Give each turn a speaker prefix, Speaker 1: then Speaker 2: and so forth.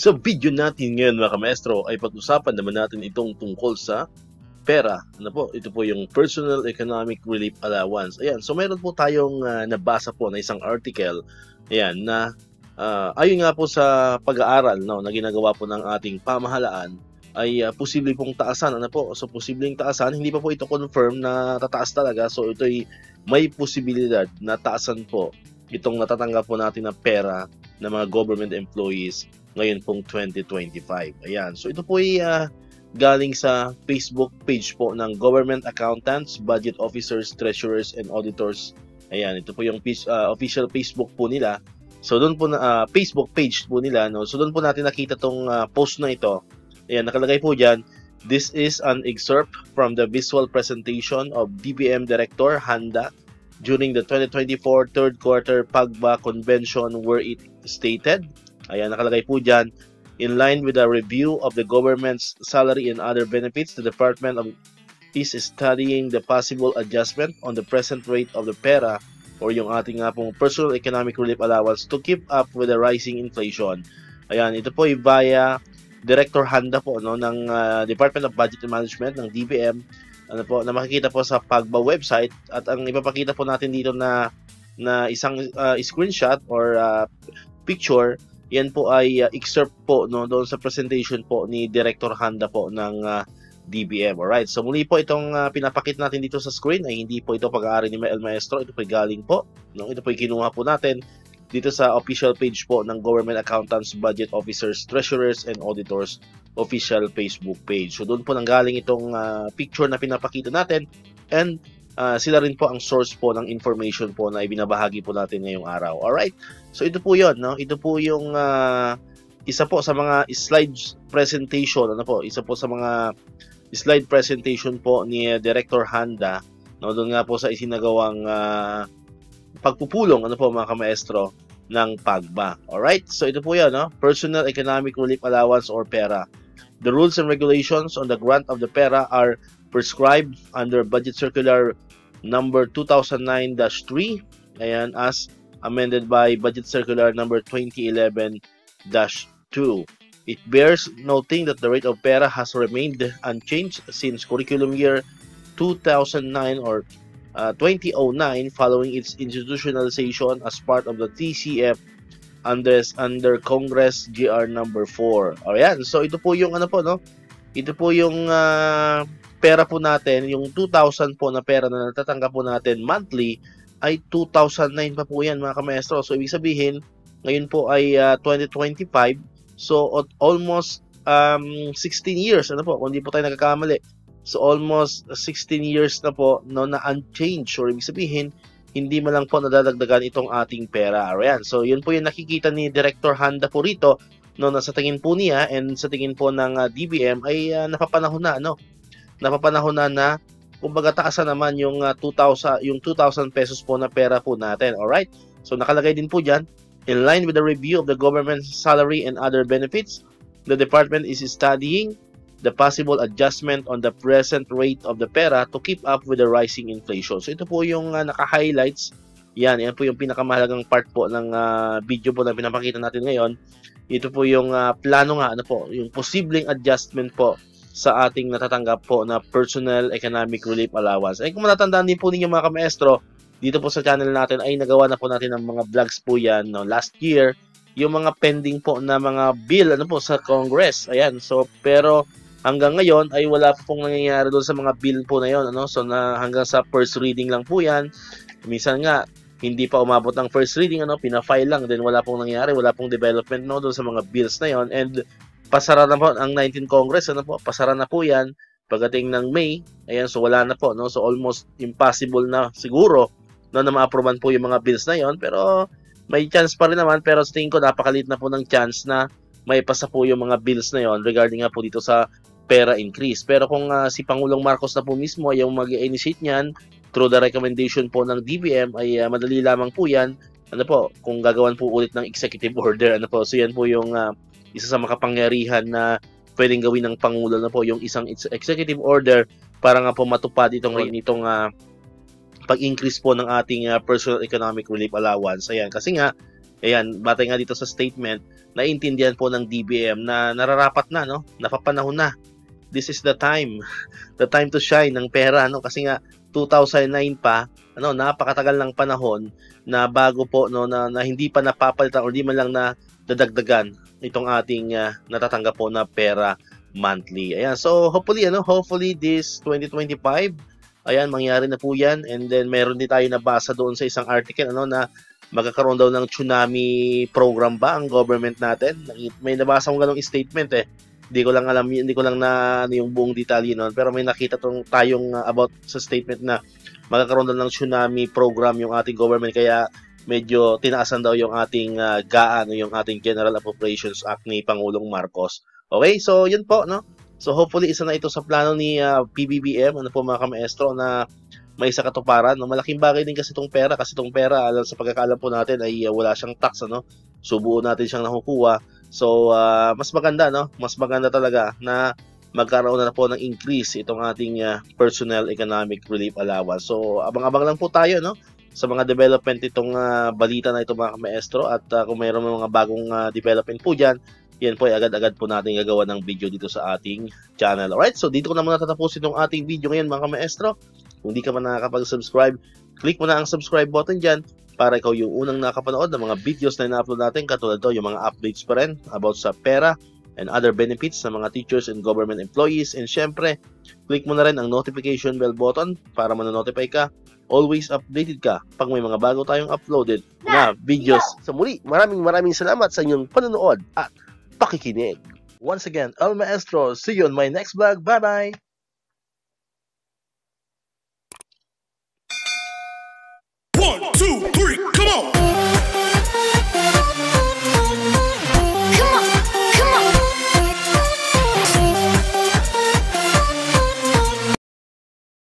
Speaker 1: Sa video natin ngayon mga kamaestro ay pag-usapan naman natin itong tungkol sa pera. Ano po? Ito po yung Personal Economic Relief Allowance. Ayan, so mayroon po tayong nabasa po na isang article ayan, na ayon nga po sa pag-aaral na ginagawa po ng ating pamahalaan ay posible pong taasan. Ano po? So posibleng taasan, hindi pa po ito confirm na tataas talaga. So ito'y may posibilidad na taasan po itong natatanggap po natin na pera ng mga government employees ngayon pong 2025. Ayan. So ito po ay galing sa Facebook page po ng Government Accountants, Budget Officers, Treasurers, and Auditors. Ayan. Ito po yung official Facebook po nila. So doon po na Facebook page po nila, no. So doon po natin nakita tong post na ito. Ayan, nakalagay po diyan, this is an excerpt from the visual presentation of DBM Director Handa during the 2024 third quarter PAGBA convention where it stated, ayan, nakalagay po dyan, in line with a review of the government's salary and other benefits, the Department is studying the possible adjustment on the present rate of the PERA or yung ating nga pong Personal Economic Relief Allowance to keep up with the rising inflation. Ayan, ito po ay via Director Handa po, no, ng Department of Budget and Management ng DBM, ano po, na makikita po sa PAGBA website. At ang ipapakita po natin dito na isang screenshot or picture, yan po ay excerpt po, no, doon sa presentation po ni Director Handa po ng DBM. Alright, so muli po itong pinapakita natin dito sa screen ay hindi po ito pag-aari ni El Maestro, ito po ay galing po, no, ito po ay kinuha po natin dito sa official page po ng Government Accountants, Budget Officers, Treasurers, and Auditors official Facebook page. So doon po nanggaling itong picture na pinapakita natin, and sila rin po ang source po ng information po na ibinabahagi po natin ngayong araw. Alright, so ito po yun, no? Ito po yung isa po sa mga slides presentation, ano po, isa po sa mga slide presentation po ni Director Handa, no? Doon nga po sa isinagawang pagpupulong, ano po mga kamaestro, ng PAGBA. Alright, so ito po yan, no? Personal Economic Relief Allowance or PERA. The rules and regulations on the grant of the PERA are prescribed under Budget Circular number 2009-3, ayan, as amended by Budget Circular number 2011-2. It bears noting that the rate of PERA has remained unchanged since curriculum year 2009 or 2009 following its institutionalization as part of the TCF under Congress GR number 4. Ayan, so ito po yung ano po, no? Ito po yung pera po natin, yung 2,000 po na pera na natatanggap po natin monthly ay 2009 pa po yan mga kamaestro. So ibig sabihin, ngayon po ay 2025. So almost 16 years, ano po, kung hindi po tayo nagkakamali. So almost 16 years na po, no, na unchanged. Or ibig sabihin, hindi man lang po nadadagdagan itong ating pera. Ayan. So yun po yung nakikita ni Director Handa po rito, no, na sa tingin po niya and sa tingin po ng DBM ay napapanahon na, no? Napapanahon na kumbaga taasan naman yung 2,000 pesos po na pera po natin. Alright? So nakalagay din po diyan, in line with the review of the government's salary and other benefits, the department is studying the possible adjustment on the present rate of the pera to keep up with the rising inflation. So ito po yung naka-highlights. Yan po yung pinakamahalagang part po ng video po na pinapakita natin ngayon. Ito po yung plano nga, ano po, yung posibleng adjustment po sa ating natatanggap po na Personal Economic Relief Allowance. Ay kung matatandaan din po ninyo mga kamaestro, dito po sa channel natin ay nagawa na po natin ng mga vlogs po yan, no, last year, yung mga pending po na mga bill, ano po, sa Congress. Ayan, so pero hanggang ngayon ay wala pong nangyayari doon sa mga bill po na yon, ano? So na hanggang sa first reading lang po 'yan. Minsan nga hindi pa umabot ng first reading, ano, pina-file lang, then wala pong nangyayari, wala pong development, no, doon sa mga bills na yon. And pasara na po ang 19 Congress, ano po? Pasara na po 'yan pagdating ng May. Ayan, so wala na po, no? So almost impossible na siguro, no, na ma-approvean po yung mga bills na yon, pero may chance pa rin naman, pero sa tingin ko napakaliit na po ng chance na may pasa po yung mga bills na yon regarding nga po dito sa pera increase. Pero kung si Pangulong Marcos na po mismo ay yung mag-initiate niyan through the recommendation po ng DBM ay madali lamang po yan, ano po, kung gagawan po ulit ng executive order, ano po, so yan po yung isa sa makapangyarihan na pwedeng gawin ng Pangulo, na po yung isang executive order para nga po matupad itong pag-increase po ng ating Personal Economic Relief Allowance. Ayan, kasi nga Ayan, batay nga dito sa statement, naiintindihan po ng DBM na nararapat na, no? Napapanahon na. This is the time to shine ng pera, no? Kasi nga 2009 pa, napakatagal ng panahon na bago po, no, na hindi pa napapalitan o hindi man lang na dadagdagan itong ating natatanggap po na pera monthly. Ayan, so hopefully this 2025, ayan, mangyari na po yan. And then meron din tayo nabasa doon sa isang article, na magkakaroon daw ng tsunami program ba ang government natin. May nabasa kong ganong statement Hindi ko lang alam, hindi ko lang na yung buong detalye noon, pero may nakita tayong about sa statement na magkakaroon daw ng tsunami program yung ating government, kaya medyo tinaasan daw yung ating yung ating General Appropriations Act ni Pangulong Marcos. Okay, so yun po, no? So hopefully isa na ito sa plano ni PBBM, mga kamaestro, na may isa katuparan. Malaking bagay din kasi itong pera, sa pagkakaalam po natin ay wala siyang tax, so buo natin siyang nakukuha. So mas maganda, mas maganda talaga na magkaroon na po ng increase itong ating Personal Economic Relief Allowance. So abang-abang lang po tayo, sa mga development itong balita na ito, mga kamaestro, at kung mayroon mga bagong development po dyan, yan po ay agad-agad po natin gagawa ng video dito sa ating channel. Alright, so dito ko na muna tatapusin itong ating video ngayon, mga kamaestro. Kung di ka pa nakakapag-subscribe, click mo na ang subscribe button dyan para ikaw yung unang nakapanood ng mga videos na ina-upload natin, katulad to yung mga updates pa rin about sa pera and other benefits ng mga teachers and government employees. And syempre, click mo na rin ang notification bell button para manonotify ka. Always updated ka pag may mga bago tayong uploaded na videos. So muli, maraming salamat sa inyong panonood at pakikinig. Once again, El Maestro. See you on my next vlog. Bye-bye!
Speaker 2: One, two, three.